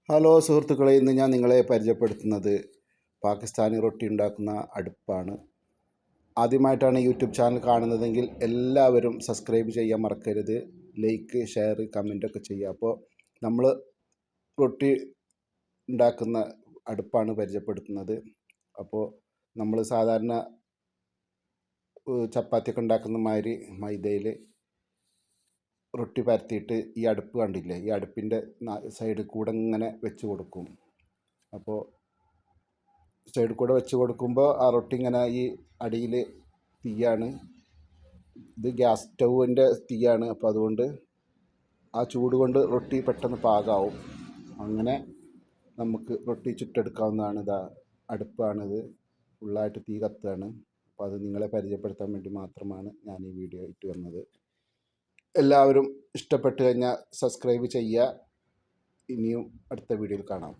Hello സുഹൃത്തുക്കളെ, ഇന്ന് ഞാൻ നിങ്ങളെ പരിചയപ്പെടുത്തുന്നത് പാകിസ്ഥാനി റൊട്ടി ഉണ്ടാക്കുന്ന അടുപ്പാണ്. ആദ്യമായിട്ടാണ് യൂട്യൂബ് ചാനൽ കാണുന്നതെങ്കിൽ എല്ലാവരും സബ്സ്ക്രൈബ് ചെയ്യാൻ മറക്കരുത്. ലൈക്ക്, ഷെയർ, കമൻ്റൊക്കെ ചെയ്യുക. അപ്പോൾ നമ്മൾ റൊട്ടി ഉണ്ടാക്കുന്ന അടുപ്പാണ് പരിചയപ്പെടുത്തുന്നത്. അപ്പോൾ നമ്മൾ സാധാരണ ചപ്പാത്തിയൊക്കെ ഉണ്ടാക്കുന്ന മാതിരി മൈദയിൽ റൊട്ടി പരത്തിയിട്ട് ഈ അടുപ്പ് കണ്ടില്ലേ, ഈ അടുപ്പിൻ്റെ സൈഡിൽ കൂടെ ഇങ്ങനെ വെച്ച് കൊടുക്കും. അപ്പോൾ സൈഡിൽ കൂടെ വെച്ച് കൊടുക്കുമ്പോൾ ആ റൊട്ടി ഇങ്ങനെ ഈ അടിയിൽ തീയാണ്, ഇത് ഗ്യാസ് സ്റ്റൗവിൻ്റെ തീയാണ്. അപ്പോൾ അതുകൊണ്ട് ആ ചൂട് കൊണ്ട് റൊട്ടി പെട്ടെന്ന് പാകമാവും. അങ്ങനെ നമുക്ക് റൊട്ടി ചുട്ടെടുക്കാവുന്നതാണ്. ഇതാ അടുപ്പാണിത്, ഫുള്ളായിട്ട് തീ കത്തുകയാണ്. അപ്പോൾ അത് നിങ്ങളെ പരിചയപ്പെടുത്താൻ വേണ്ടി മാത്രമാണ് ഞാൻ ഈ വീഡിയോ ഇട്ട് വന്നത്. എല്ലാവരും ഇഷ്ടപ്പെട്ട് കഴിഞ്ഞാൽ സബ്സ്ക്രൈബ് ചെയ്യുക. ഇനിയും അടുത്ത വീഡിയോയിൽ കാണാം.